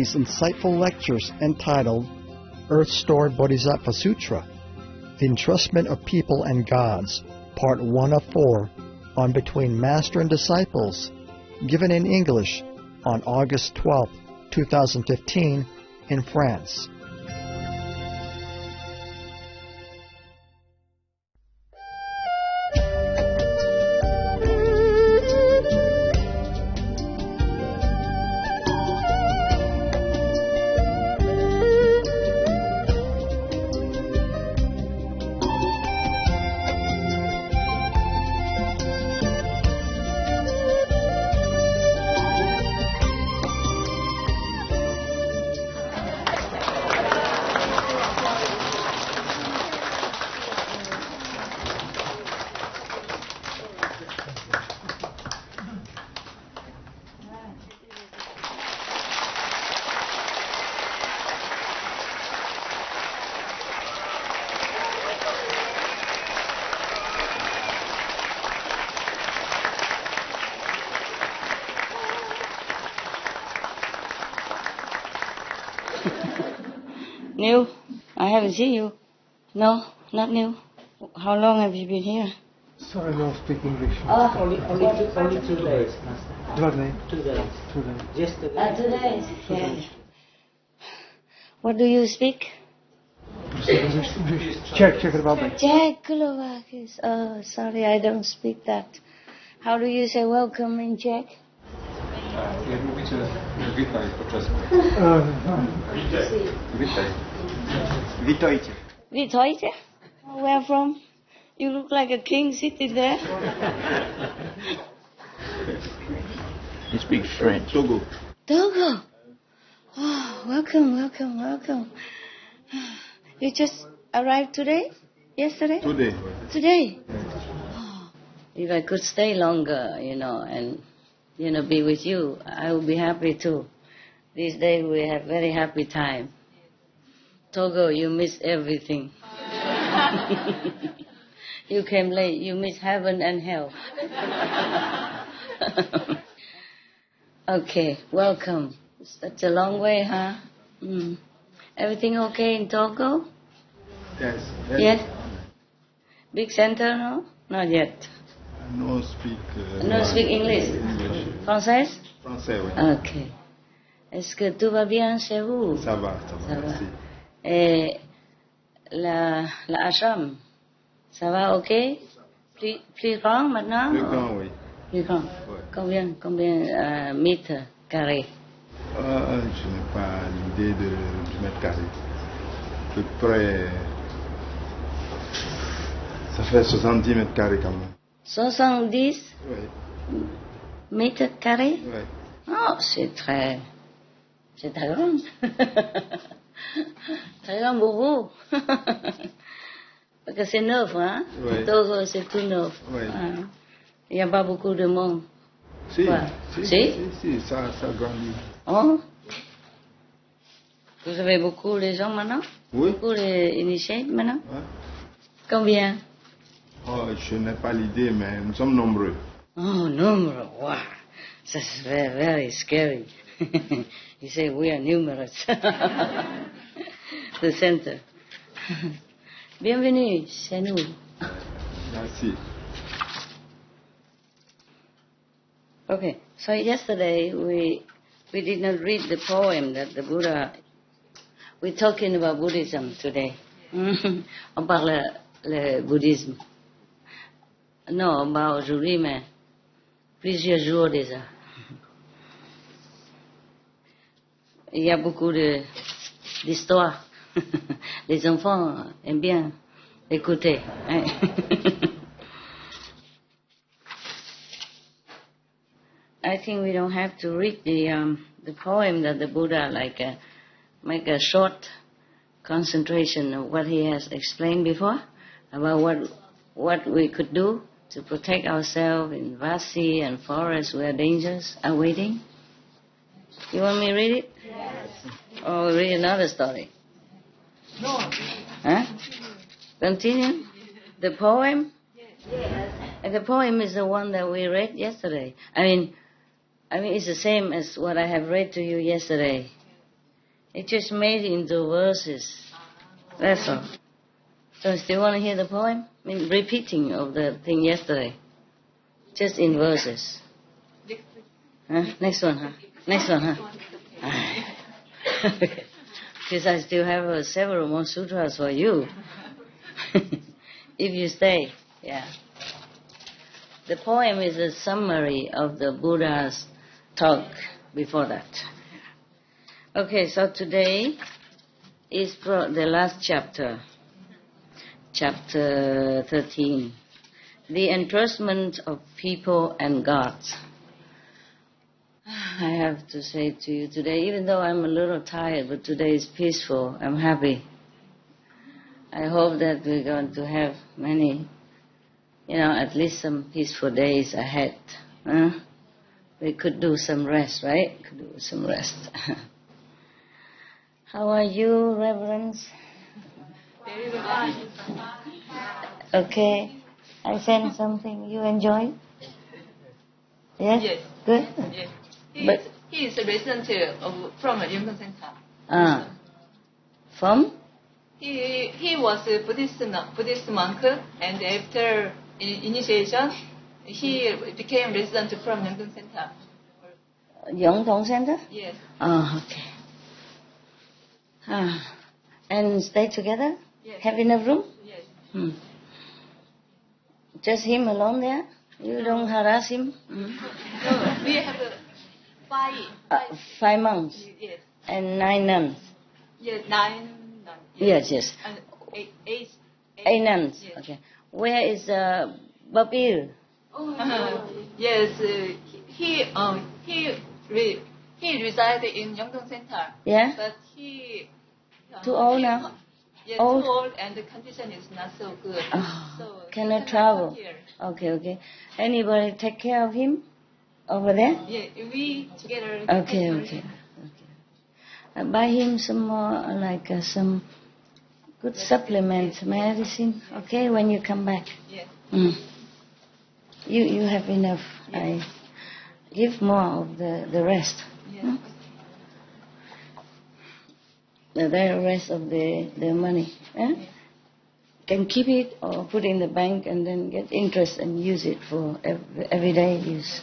these insightful lectures entitled Earth Stored Bodhisattva Sutra, The Entrustment of People and Gods, Part 1 of 4, on Between Master and Disciples, given in English on August 12, 2015, in France. New? I haven't seen you. No, not new. How long have you been here? Sorry, I don't speak English. Only 2 days, Master. 2 days. 2 days. 2 days. Just 2 days. 2 days. Yeah. What do you speak? English. Czech Republic. Czechoslovakian. Oh, sorry, I don't speak that. How do you say welcome in Czech? Jak mówicie witaj podczas... Witaj. Witajcie. Witajcie? Where from? You look like a king sitting there. He speaks French. Togo. Togo. Oh, welcome. You just arrived today? Yesterday? Today? Oh, if I could stay longer, and, be with you, I would be happy too. These days we have very happy time. Togo, you miss everything. You came late, you miss heaven and hell. Okay, welcome. Such a long way, huh? Everything okay in Togo? Yes. Yes? Big center, no? Not yet. No speak... No speak English? Français? Français, oui. Ok. Est-ce que tout va bien chez vous? Ça va, merci. Et la ashram, ça va ok? Plus grand maintenant? Plus grand, oui. Plus grand. Ouais. Combien mètres carrés? Je n'ai pas l'idée du mètre carré. À peu près... Ça fait 70 mètres carrés quand même. 70 mètres carrés? Oui. Oh, c'est très grand. Très grand pour vous. Parce que c'est neuf, hein? Oui. Togo, c'est tout neuf. Oui. Il n'y a pas beaucoup de monde. Si, Ouais. si, ça grandit. Oh? Vous avez beaucoup de gens maintenant? Oui. Beaucoup d'initiés maintenant? Ouais. Combien? Oh, je n'ai pas l'idée, mais nous sommes nombreux. Oh, number. Wow. That's very, very scary. You say we are numerous. The center. Bienvenue chez nous. Merci. Okay, so yesterday we did not read the poem that the Buddha... We're talking about Buddhism today. On parle le bouddhisme. Non, pas aujourd'hui, mais plusieurs jours déjà. Il y a beaucoup d'histoires. Les enfants aiment bien écouter. Hein? I think we don't have to read the poem that the Buddha make a short concentration of what he has explained before about what we could do to protect ourselves in vast sea and forests where dangers are waiting. You want me to read it? Yes. Or read another story? No. Huh? Continue? The poem? Yes. And the poem is the one that we read yesterday. I mean, it's the same as what I have read to you yesterday. It just made into verses. That's all. So still want to hear the poem? I mean, repeating of the thing yesterday. Just in verses. Huh? Next one, huh? Next one, huh? Because I still have several more sutras for you. If you stay, yeah. The poem is a summary of the Buddha's talk before that. Okay, so today is the last chapter, chapter 13, the entrustment of people and gods. I have to say to you today, even though I'm a little tired, but today is peaceful, I'm happy. I hope that we're going to have many, at least some peaceful days ahead. Huh? We could do some rest, right? Could do some rest. How are you, Reverends? Very well. Okay. I sent something. You enjoy? Yes? Yes. Good? Yes. He is a resident from Yongdong Center. From? He was a Buddhist monk, and after initiation, he became resident from Yongdong Center. Yongdong Center? Yes. Oh, okay. And stay together? Yes. Have enough room? Yes. Just him alone there? You don't harass him? No, we have 5 months? Yes. And 9 nuns? Yes, 9 nuns. Yes. And 8 nuns? Yes. Okay. Where is Babir? Yes, he resided in Yongdong Center. Yeah? But he... Too old now? Yes, Old? too old, and the condition is not so good. So Cannot he travel? come here. Okay. Anybody take care of him over there? Yeah, we together. Okay. Buy him some more, some good supplements, medicine, okay, when you come back. Yes. You have enough. Yes. I give more of the rest. Yes. The rest of the money. Yes. Can keep it or put in the bank and then get interest and use it for everyday use.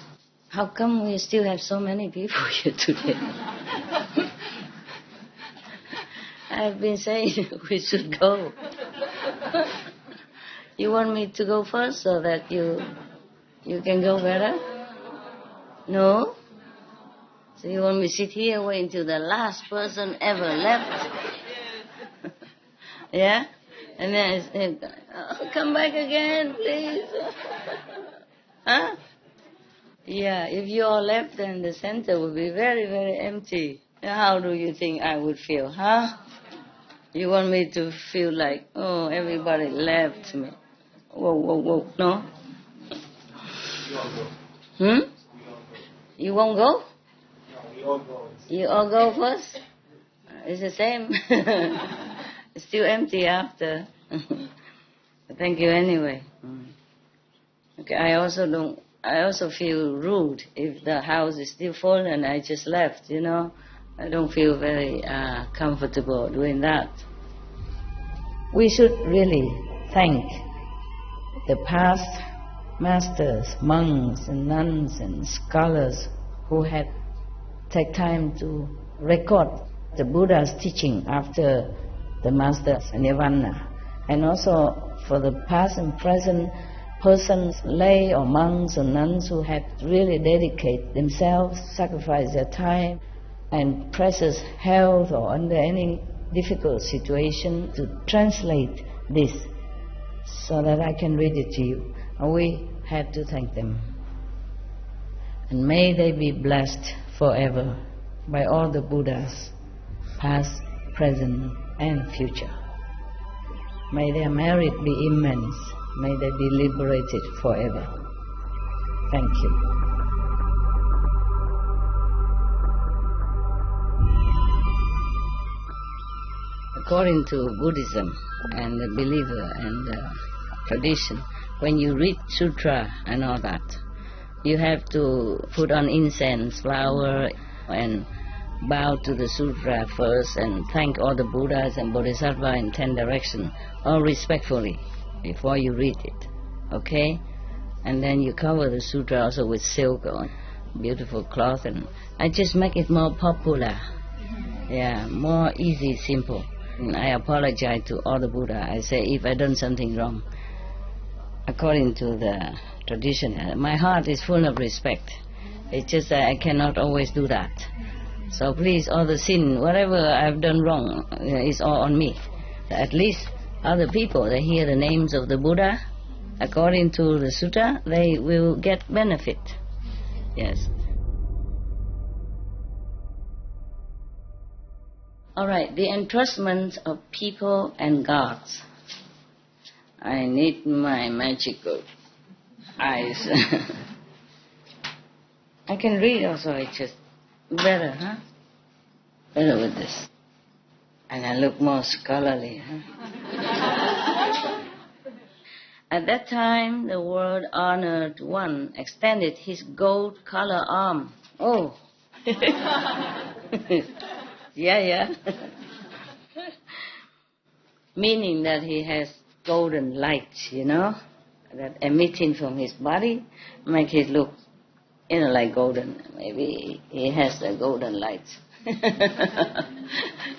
How come we still have so many people here today? I've been saying we should go. You want me to go first so that you can go better? No? So you want me to sit here wait until the last person ever left? Yeah? And then I say, come back again, please. Huh? Yeah, if you all left, then the center would be very, very empty. How do you think I would feel, huh? You want me to feel like, oh, everybody left me. Whoa, no? You won't go? You all go first? It's the same. It's still empty after. Thank you anyway. Okay, I also feel rude if the house is still full and I just left, I don't feel very comfortable doing that. We should really thank the past masters, monks and nuns and scholars who had take time to record the Buddha's teaching after the master's nirvana, and also for the past and present persons, lay or monks or nuns who had really dedicated themselves, sacrificed their time and precious health or under any difficult situation to translate this so that I can read it to you. And we have to thank them. And may they be blessed forever by all the Buddhas, past, present and future. May their merit be immense. May they be liberated forever. Thank you. According to Buddhism and the believer and the tradition, when you read sutra and all that, you have to put on incense, flower, and bow to the sutra first and thank all the Buddhas and Bodhisattvas in 10 directions, all respectfully, before you read it, okay? And then you cover the sutra also with silk or beautiful cloth, and I just make it more popular, yeah, more easy, simple. And I apologize to all the Buddha. I say if I done something wrong, according to the tradition, my heart is full of respect. It's just that I cannot always do that. So please, all the sin, whatever I've done wrong, is all on me. At least other people, they hear the names of the Buddha, according to the sutta, they will get benefit. Yes. All right, the entrustment of people and gods. I need my magical eyes. I can read also, it's just better, huh? Better with this. And I look more scholarly, huh? At that time, the world honored one extended his gold color arm. Oh. Yeah. Meaning that he has golden light, that emitting from his body, make it look, like golden. Maybe he has the golden light.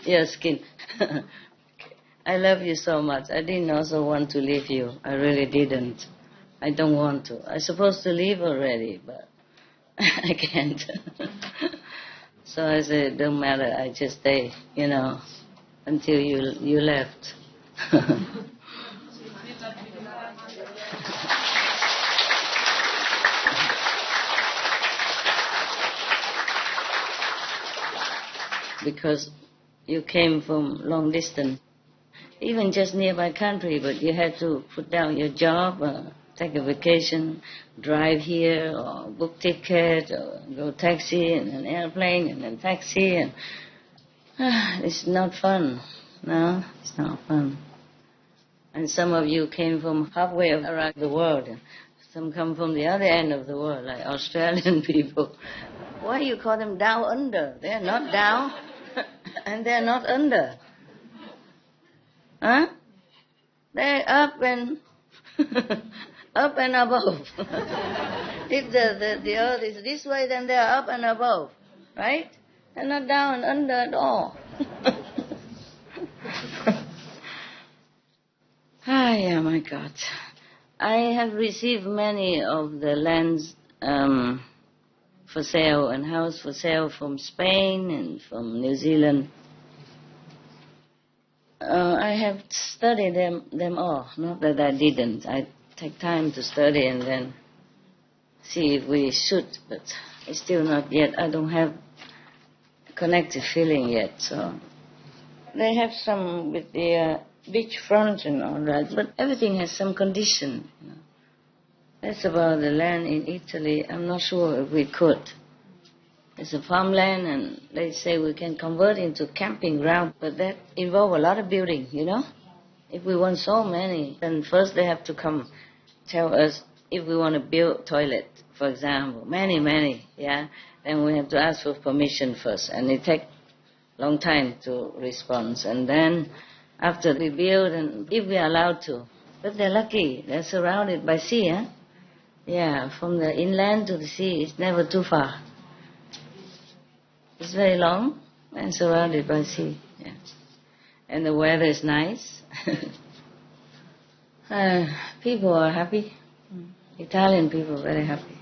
Your skin. I love you so much. I didn't also want to leave you. I really didn't. I don't want to. I'm supposed to leave already, but I can't. So I said, don't matter, I just stay, until you left. Because you came from long distance, even just nearby country, but you had to put down your job, take a vacation, drive here, or book ticket, or go taxi, and an airplane, and then taxi, and it's not fun. No, it's not fun. And some of you came from halfway around the world. Some come from the other end of the world, like Australian people. Why you call them down under? They're not down, and they're not under. Huh? They're up and up and above. If the earth is this way, then they're up and above, right? They're not down and under at all. Yeah, my God. I have received many of the lands for sale and house for sale from Spain and from New Zealand. I have studied them all. Not that I didn't. I take time to study and then see if we should, but it's still not yet. I don't have connected feeling yet. So they have some with the beach front and all that, but everything has some condition. That's about the land in Italy. I'm not sure if we could. It's a farmland, and they say we can convert into camping ground, but that involves a lot of building, If we want so many, then first they have to come tell us if we want to build toilet, for example. Many, yeah. Then we have to ask for permission first, and it takes long time to respond. And then after we build, and if we are allowed to. But they're lucky. They're surrounded by sea, huh? Yeah, from the inland to the sea, it's never too far. It's very long and surrounded by sea. Yeah. And the weather is nice. People are happy. Italian people are very happy.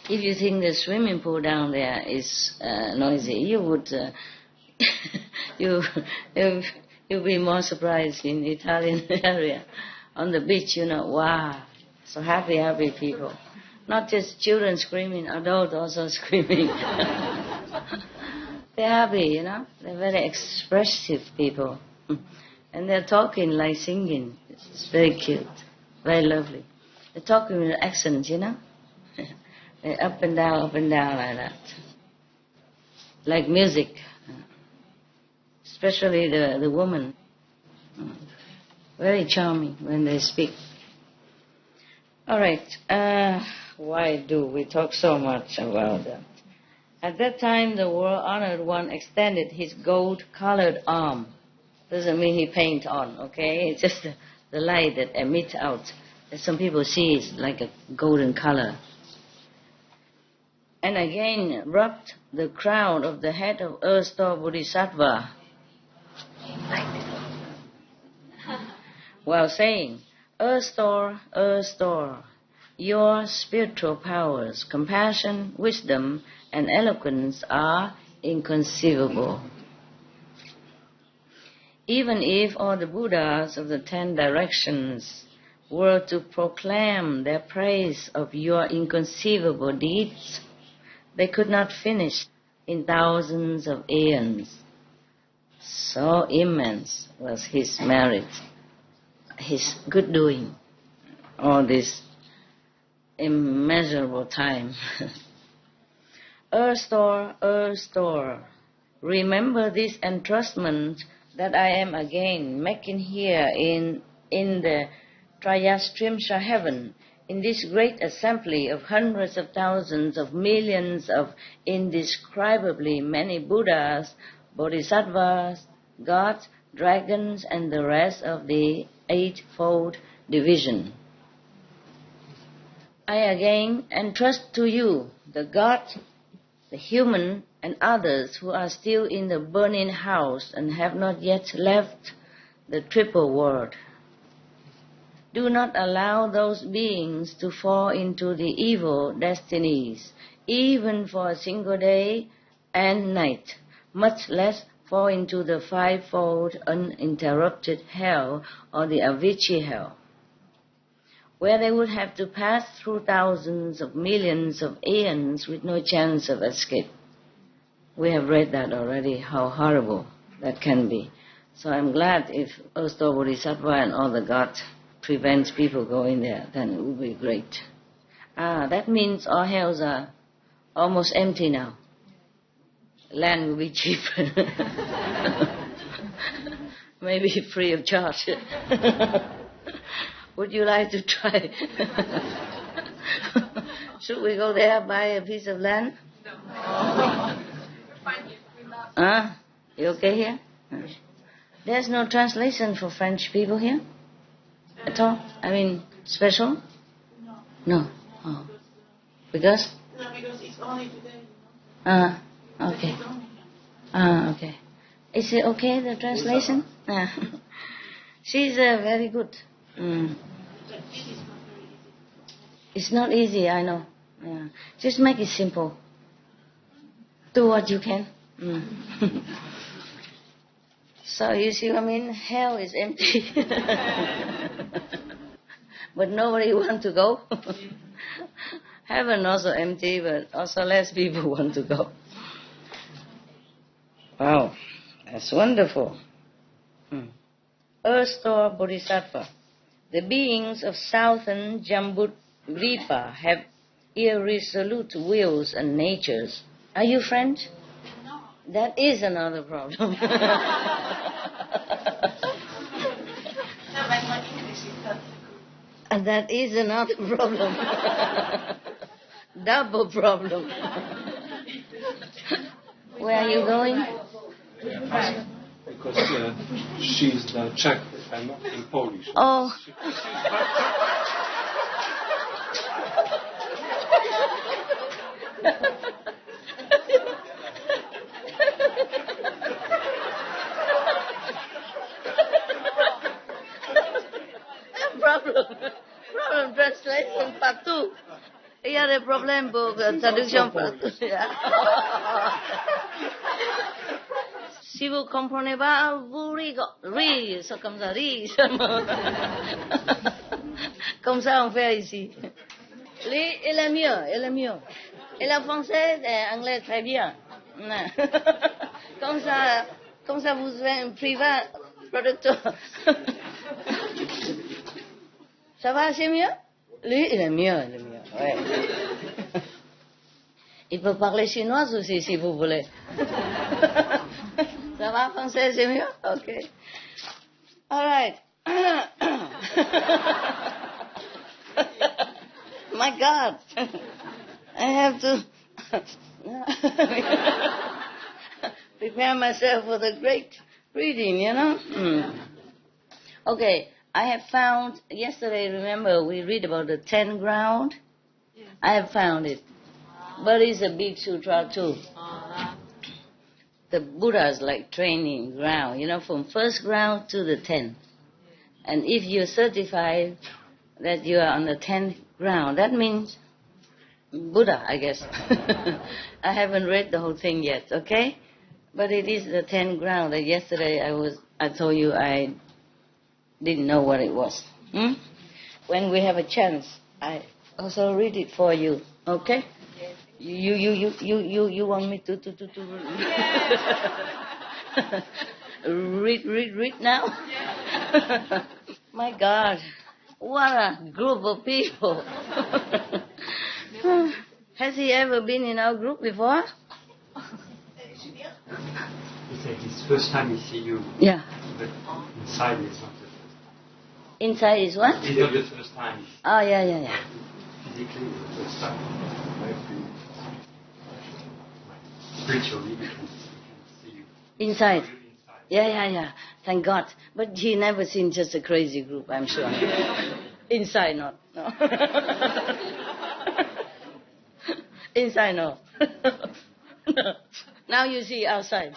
If you think the swimming pool down there is noisy, you would you'll be more surprised in the Italian area. On the beach, wow, so happy people. Not just children screaming, adults also screaming. They're happy, They're very expressive people. And they're talking like singing. It's very cute, very lovely. They're talking with accents, They're up and down like that. Like music. Especially the woman. Very charming when they speak. All right. Why do we talk so much about that? At that time, the world-honored one extended his gold-colored arm. Doesn't mean he paint on, okay? It's just the light that emits out. That some people see is like a golden color. And again rubbed the crown of the head of Earth Store Bodhisattva, while saying, Earth Store, your spiritual powers, compassion, wisdom, and eloquence are inconceivable. Even if all the Buddhas of the 10 directions were to proclaim their praise of your inconceivable deeds, they could not finish in thousands of aeons. So immense was his merit, his good doing, all this immeasurable time. Earth Store, remember this entrustment that I am again making here in the Trayastrimsha heaven, in this great assembly of hundreds of thousands of millions of indescribably many Buddhas, Bodhisattvas, gods, dragons, and the rest of the eightfold division. I again entrust to you the God, the human, and others who are still in the burning house and have not yet left the triple world. Do not allow those beings to fall into the evil destinies, even for a single day and night, much less fall into the fivefold uninterrupted hell or the Avicii hell, where they would have to pass through thousands of millions of aeons with no chance of escape. We have read that already, how horrible that can be. So I'm glad if Osto Bodhisattva and all the gods prevents people going there, then it would be great. That means all hells are almost empty now. Land will be cheap. Maybe free of charge. Would you like to try? Should we go there, buy a piece of land? No. You okay here? There's no translation for French people here? At all? I mean, special? No. Oh. Because? No, because it's only today. Okay. Okay. Is it okay, the translation? She's very good. It's not easy, I know. Yeah. Just make it simple. Do what you can. So you see what I mean? Hell is empty. But nobody wants to go. Heaven also empty, but also less people want to go. Wow, that's wonderful. Earth Store Bodhisattva. The beings of southern Jambudvipa have irresolute wills and natures. Are you French? No. That is another problem. No, but my English is not good. And that is another problem. Double problem. Where are you going? Because she's the Czech, I'm not in Polish. Oh. Problem translation partout. Il y a des problèmes pour traduction partout. Si vous comprenez pas, vous riez, c'est comme ça, riez seulement. Comme ça on fait ici. Lui, il est mieux. Et le français et l'anglais très bien. Comme ça vous êtes un privé producteur. Ça va, c'est mieux? Lui, il est mieux, ouais. Il peut parler chinois aussi, si vous voulez. Ça va, français, c'est mieux? Ok. All right. My God. I have to Prepare myself for the great reading, you know. Okay, I have found, yesterday, remember, we read about the 10 ground? Yes. I have found it. But it's a big sutra too. The Buddha's like training ground, you know, from first ground to the 10th. And if you're certified that you are on the 10th ground, that means Buddha, I guess. I haven't read the whole thing yet, okay? But it is the 10th ground that yesterday I told you I didn't know what it was. When we have a chance, I also read it for you, okay? You want me to read now? My God, what a group of people. Has he ever been in our group before? He said it's first time he see you. Yeah. But inside is not the first time. Inside is what? It's not the first time. Oh, yeah. Physically, it's the first time. Spiritually, we can see you. Inside. Yeah. Thank God. But he never seen just a crazy group, I'm sure. Inside, not. No. Inside, no. No. Now you see outside.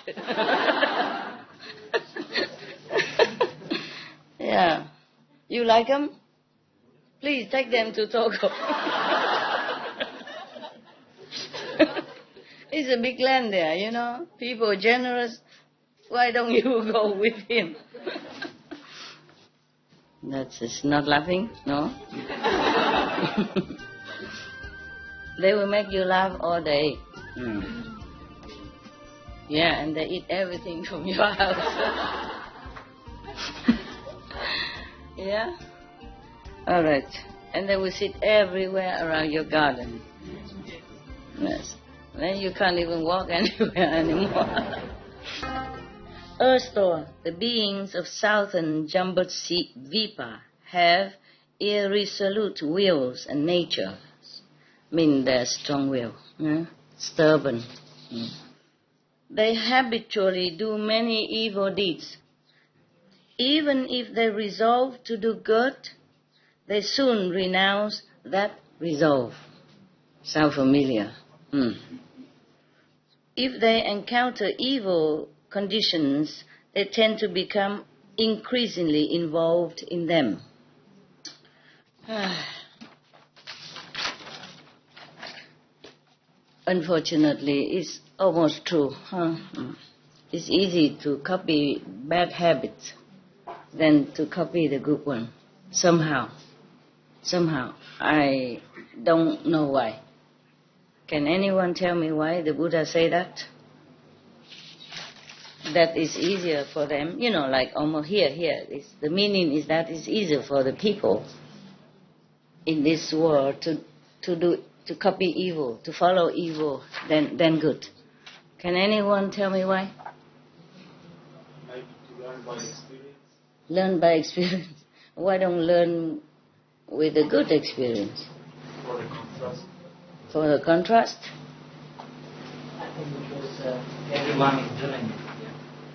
Yeah. You like them? Please take them to Togo. It's a big land there, you know. People are generous. Why don't you go with him? That's just not laughing, no? They will make you laugh all day. Yeah, and they eat everything from your house. Yeah? All right. And they will sit everywhere around your garden. Yes. Then you can't even walk anywhere anymore. Earth Store, the beings of southern Jambudvipa have irresolute wills and nature. Mean they're strong will, stubborn. They habitually do many evil deeds. Even if they resolve to do good, they soon renounce that resolve. Sound familiar? If they encounter evil conditions, they tend to become increasingly involved in them. Unfortunately, it's almost true. It's easy to copy bad habits than to copy the good one. Somehow. I don't know why. Can anyone tell me why the Buddha say that? That is easier for them, you know, like almost here. The meaning is that it's easier for the people in this world to copy evil, to follow evil than good. Can anyone tell me why? Maybe to learn by experience. Learn by experience. Why don't learn with a good experience? For the contrast. For the contrast? I think because everyone is doing it.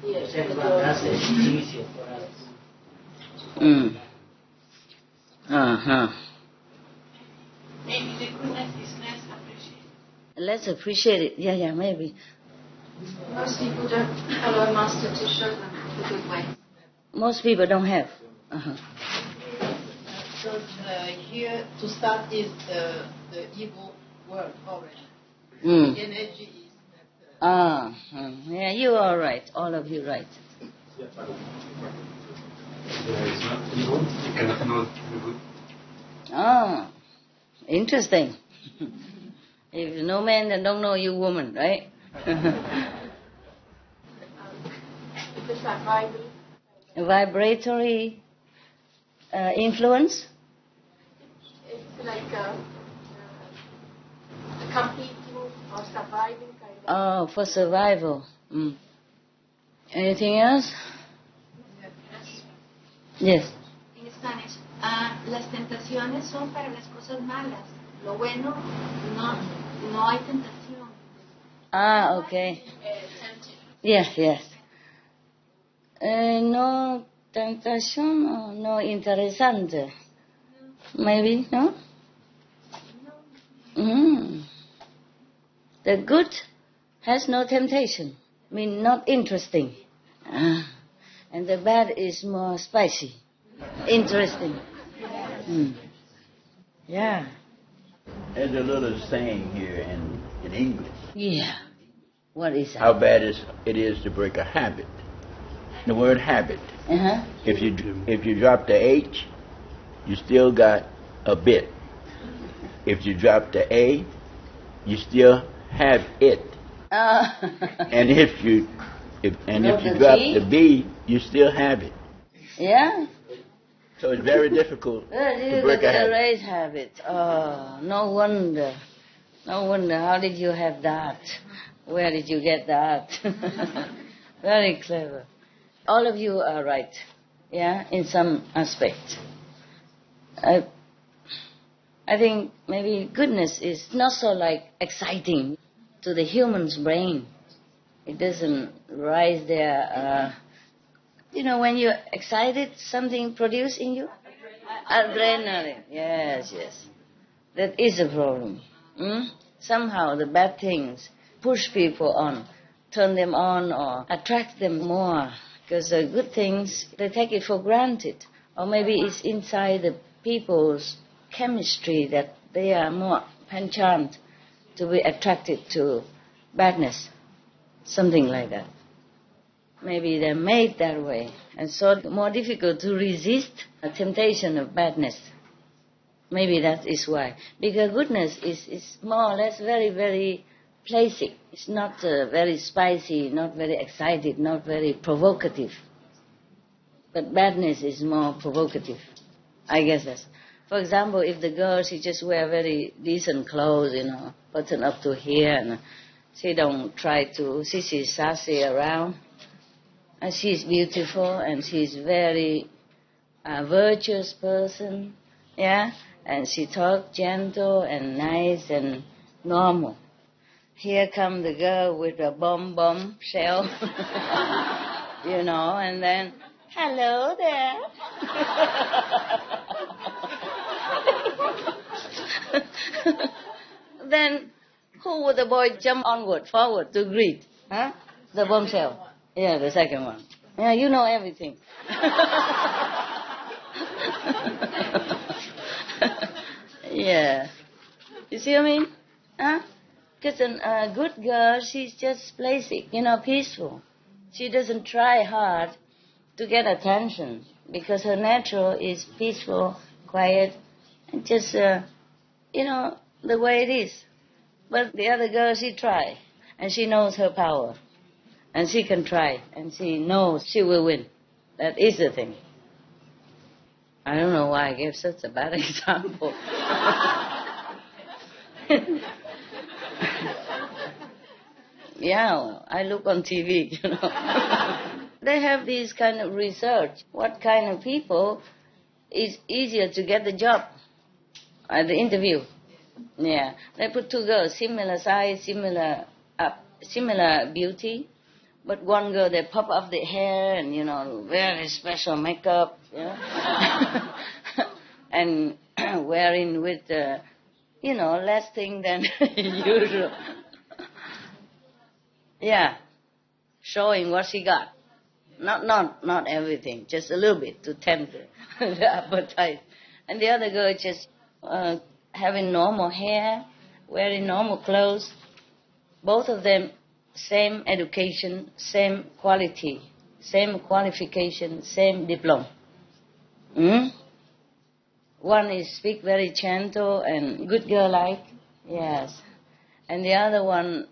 Yes. Everyone does it. It's easier for us. Maybe the goodness is less appreciated. Let's appreciate it. Yeah, maybe. Most people don't follow a master to show them the good way. Most people don't have. So here to start is the evil word already. The energy is that. Yeah, you are right. All of you right. There is not evil. You cannot know the good. Interesting. If you know man, then don't know you woman, right? If it's like Vibratory influence? it's like competing or surviving kind of. Oh, for survival. Anything else? Yes. In Spanish, las tentaciones son para las cosas malas. Lo bueno, no hay tentación. Ah, okay. Yes, yes. No temptation or no interesante. Maybe, no? Mm. The good has no temptation. Mean not interesting. Ah. And the bad is more spicy. Interesting. Mm. Yeah. There's a little saying here in English. Yeah. What is that? How bad it is to break a habit. The word habit. Uh-huh. If you drop the H, you still got a bit. If you drop the A, you still have it. And if you drop the B, you still have it. Yeah. So it's very difficult to break a habit. Erase habit. Oh, no wonder. No wonder. How did you have that? Where did you get that? Very clever. All of you are right. Yeah, in some aspect. I think maybe goodness is not so like exciting to the human's brain. It doesn't rise there. When you're excited, something produces in you? Adrenaline. Yes, yes. That is a problem. Somehow the bad things push people on, turn them on or attract them more. Because the good things, they take it for granted. Or maybe it's inside the people's chemistry that they are more penchant to be attracted to badness. Something like that. Maybe they're made that way. And so it's more difficult to resist a temptation of badness. Maybe that is why. Because goodness is more or less very, very playful. It's not very spicy, not very excited, not very provocative. But badness is more provocative. I guess that's. For example, if the girl, she just wear very decent clothes, button up to here, and she don't try to, she's sassy around. And she's beautiful, and she's very virtuous person, yeah? And she talk gentle and nice and normal. Here come the girl with a bomb shell, and then, hello there. Then, who would the boy jump forward to greet? Huh? The bombshell. Yeah, the second one. Yeah, you know everything. Yeah. You see what I mean? Huh? Because a good girl, she's just basic, peaceful. She doesn't try hard to get attention because her natural is peaceful, quiet, and just, the way it is. But the other girl, she try, and she knows her power. And she can try, and she knows she will win. That is the thing. I don't know why I gave such a bad example. Yeah, well, I look on TV, They have these kind of research. What kind of people is easier to get the job at the interview? Yeah, they put two girls, similar size, similar beauty. But one girl, they pop up the hair and, very special makeup, and wearing with, less thing than usual. Yeah, showing what she got. Not everything, just a little bit to tempt the appetite. And the other girl just having normal hair, wearing normal clothes. Both of them same education, same quality, same qualification, same diploma. One is speak very gentle and good girl-like, yes. And the other one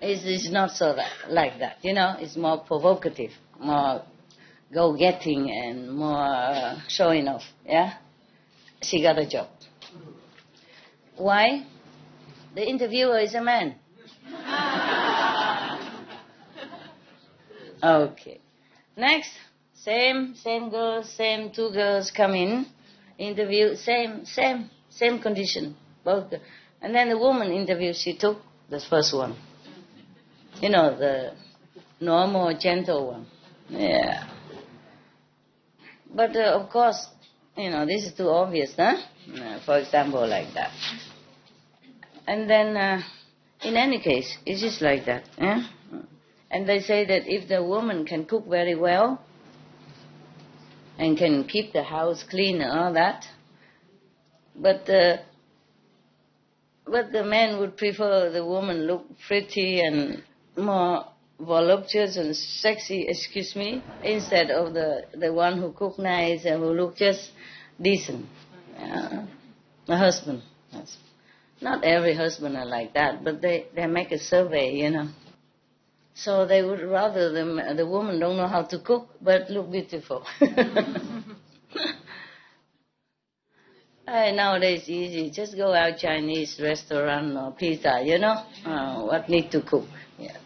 is not so like that, It's more provocative, more go-getting and more showing off, yeah? She got a job. Why? The interviewer is a man. Okay. Next, same girls, same two girls come in, interview, same condition. both. And then the woman interviewed, she took the first one. You know, the normal, gentle one. Yeah. But of course, you know, this is too obvious, huh? For example, like that. And then, in any case, it's just like that. Eh? And they say that if the woman can cook very well and can keep the house clean and all that, but the man would prefer the woman look pretty and more voluptuous and sexy, excuse me, instead of the one who cook nice and who look just decent. The husband. Not every husband are like that, but they make a survey, you know. So they would rather the woman don't know how to cook, but look beautiful. Nowadays easy, just go out Chinese restaurant or pizza, you know, what need to cook. Yeah.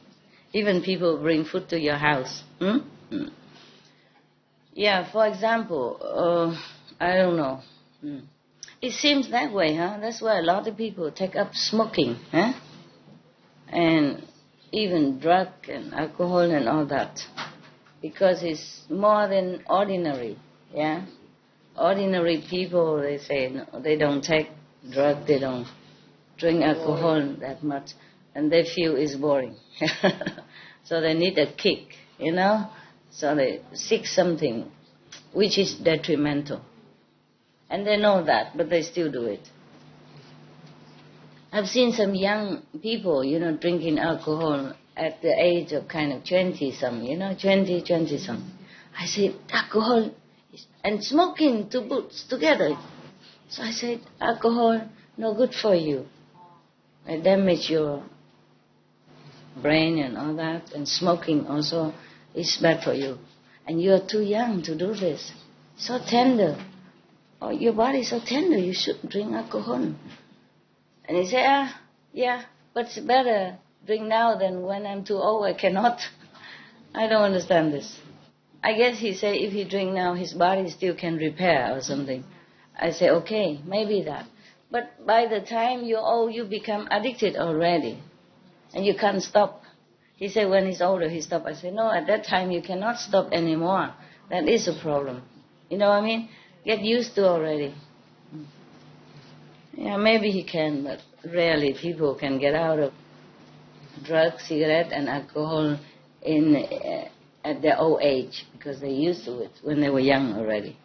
Even people bring food to your house. Yeah, for example, I don't know. It seems that way, huh? That's why a lot of people take up smoking, huh? And even drug and alcohol and all that. Because it's more than ordinary, yeah? Ordinary people, they say, no, they don't take drug, they don't drink alcohol that much, and they feel it's boring. So they need a kick, you know? So they seek something which is detrimental. And they know that, but they still do it. I've seen some young people, you know, drinking alcohol at the age of kind of 20-some, you know, 20-some. I said, alcohol and smoking two boots together. So I said, alcohol, no good for you. It damage your brain and all that, and smoking also is bad for you. And you're too young to do this. So tender. Oh, your body is so tender, you shouldn't drink alcohol. And he said, yeah, but it's better drink now than when I'm too old, I cannot. I don't understand this. I guess he said if he drink now, his body still can repair or something. I say, okay, maybe that. But by the time you're old, you become addicted already. And you can't stop. He said when he's older, he stopped. I said, no, at that time you cannot stop anymore. That is a problem. You know what I mean? Get used to already. Yeah, maybe he can, but rarely people can get out of drugs, cigarette, and alcohol at their old age, because they're used to it when they were young already.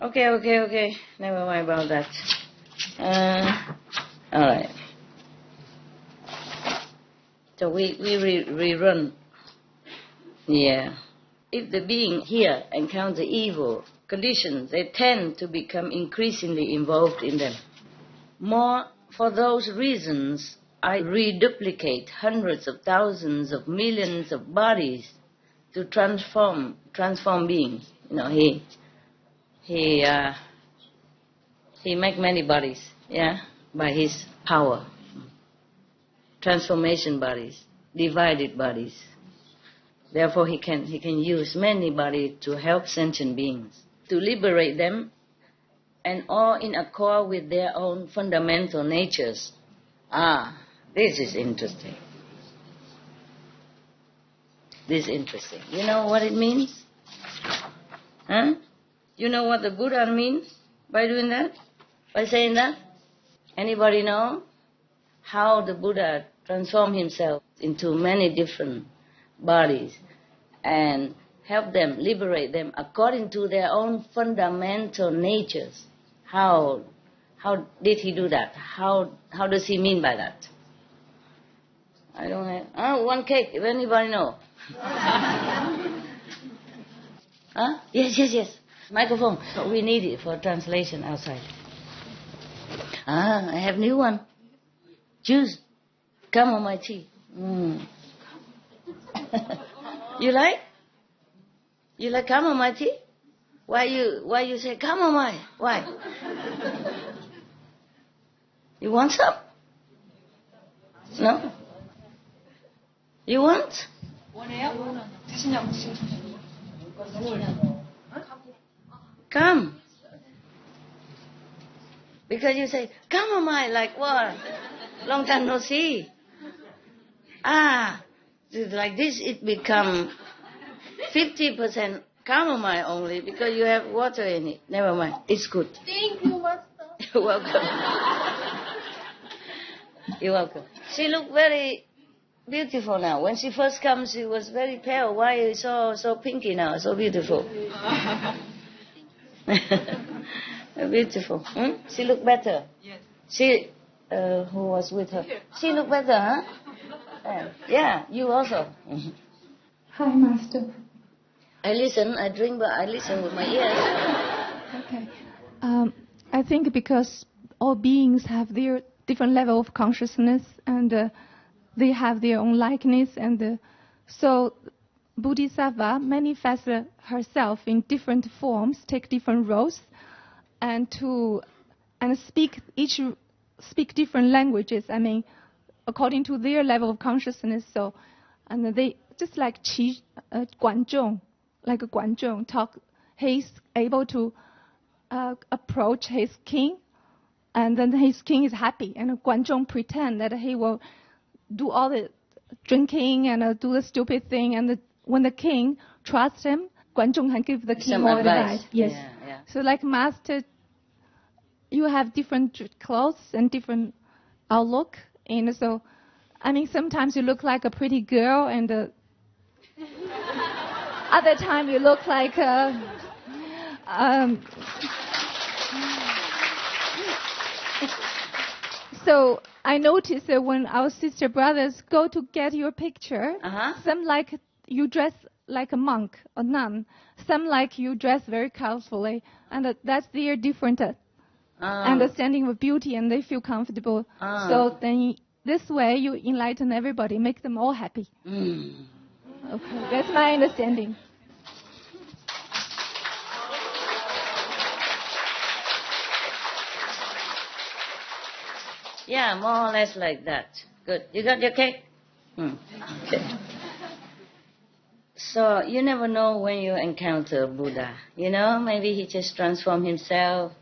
Okay. Never mind about that. All right. So we rerun. Yeah. If the being here encounter evil conditions, they tend to become increasingly involved in them. More for those reasons, I reduplicate hundreds of thousands of millions of bodies to transform beings. You know, he make many bodies, yeah, by his power. Transformation bodies, divided bodies. Therefore, he can use many bodies to help sentient beings, to liberate them, and all in accord with their own fundamental natures. This is interesting. This is interesting. You know what it means? Huh? You know what the Buddha means by doing that? By saying that? Anybody know how the Buddha transformed himself into many different bodies and help them, liberate them according to their own fundamental natures? How did he do that? How does he mean by that? I don't have... one cake, if anybody know. Huh? Yes. Microphone. We need it for translation outside. I have new one. Juice. Come on my tea. You like? You like come on my tea? Why you say come on my? Why? You want some? No? You want? Come. Because you say, chamomile, like what? Long time no see. Like this it become 50% chamomile only because you have water in it. Never mind, it's good. Thank you, Master. You're welcome. You're welcome. She looked very beautiful now. When she first comes, she was very pale. Why is so pinky now? So beautiful. Beautiful. She looked better. Yes. She, who was with her? She looked better, huh? Yeah, you also. Hi, Master. I listen, I drink, but I listen with my ears. Okay. I think because all beings have their different level of consciousness and they have their own likeness, and so Bodhisattva manifests herself in different forms, take different roles, and speak different languages. I mean, according to their level of consciousness. So, and they just like Guanzhong, like a Guanzhong talk. He's able to approach his king, and then his king is happy, and Guanzhong pretend that he will do all the drinking and do the stupid thing, and when the king trusts him, Guanzhong can give the king Some more advice. Yes. Yeah. So like Master, you have different clothes and different outlook, and so, I mean, sometimes you look like a pretty girl, and other time you look like so I noticed that when our sister brothers go to get your picture, some like you dress like a monk or nun, some like you dress very colorfully, and that's their different understanding of beauty, and they feel comfortable. So then this way you enlighten everybody, make them all happy. Okay, that's my understanding. Yeah, more or less like that. Good. You got your cake? Okay. So you never know when you encounter Buddha. You know, maybe he just transformed himself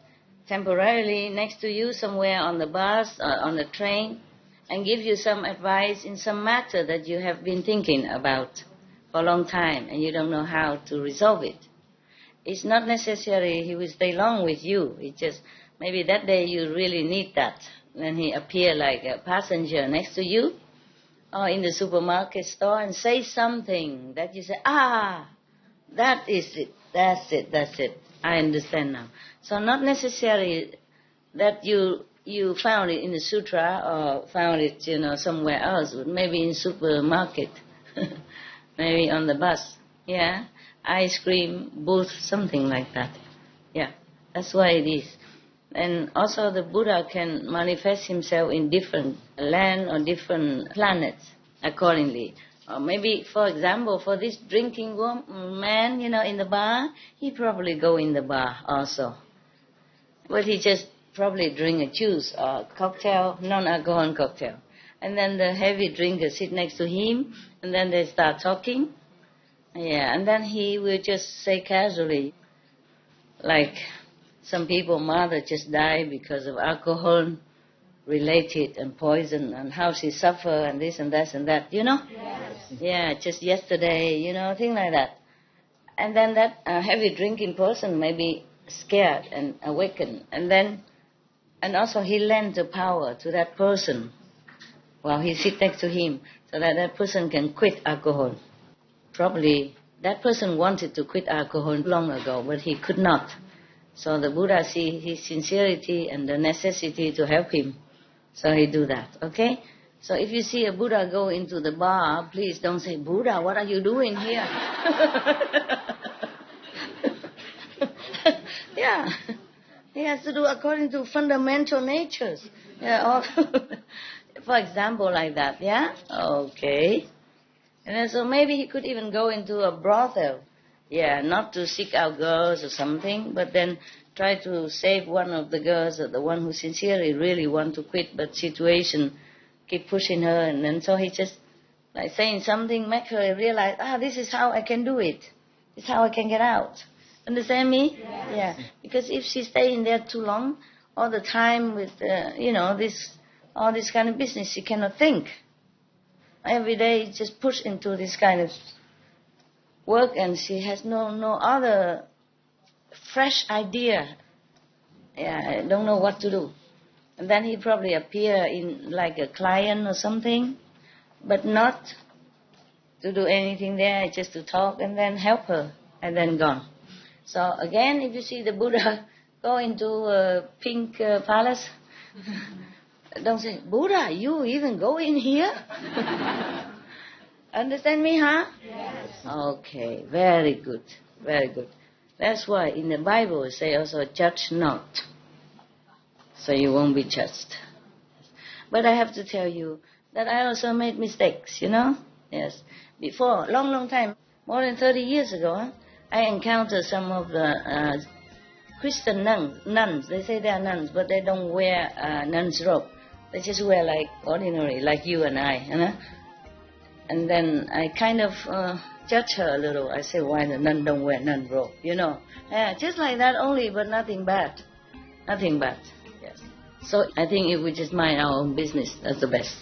temporarily next to you somewhere on the bus or on the train and give you some advice in some matter that you have been thinking about for a long time and you don't know how to resolve it. It's not necessary he will stay long with you. It's just maybe that day you really need that. When he appear like a passenger next to you or in the supermarket store and say something that you say, that is it, that's it, I understand now. So not necessarily that you found it in the sutra or found it, somewhere else, but maybe in supermarket, maybe on the bus, ice cream booth, something like that. Yeah, that's why it is. And also the Buddha can manifest himself in different land or different planets accordingly. Or maybe, for example, for this drinking man, in the bar, he probably go in the bar also. But he just probably drink a juice or cocktail, non-alcohol cocktail. And then the heavy drinker sit next to him, and then they start talking. Yeah, and then he will just say casually, like, some people, mother just died because of alcohol-related and poison, and how she suffer and this and that and that, Yes. Yeah, just yesterday, things like that. And then that heavy drinking person may be scared and awakened, and also he lent the power to that person while he sit next to him, so that person can quit alcohol. Probably that person wanted to quit alcohol long ago, but he could not. So the Buddha see his sincerity and the necessity to help him. So he do that, okay? So if you see a Buddha go into the bar, please don't say, Buddha, what are you doing here? Yeah, he has to do according to fundamental natures. Yeah, for example, like that, yeah? Okay. And then, so maybe he could even go into a brothel. Yeah, not to seek out girls or something, but then try to save one of the girls or the one who sincerely really want to quit, but situation keep pushing her, and then so he just like saying something, make her realize, this is how I can do it. This is how I can get out. Understand me? Yes. Yeah. Because if she stay in there too long, all the time with, all this kind of business. She cannot think. Every day just pushed into this kind of work, and she has no other fresh idea. Yeah, I don't know what to do. And then he probably appear in like a client or something, but not to do anything there, just to talk and then help her, and then gone. So again, if you see the Buddha go into a pink palace, don't say, Buddha, you even go in here? Understand me, huh? Yes. Okay, very good, very good. That's why in the Bible it say also, judge not, so you won't be judged. But I have to tell you that I also made mistakes, Yes. Before, long time, more than 30 years ago, I encountered some of the Christian nuns. They say they are nuns, but they don't wear nun's robe. They just wear like ordinary, like you and I, And then I kind of judge her a little. I say, why the nun don't wear nun robe, Yeah, just like that only, but nothing bad. Nothing bad, yes. So I think if we just mind our own business, that's the best.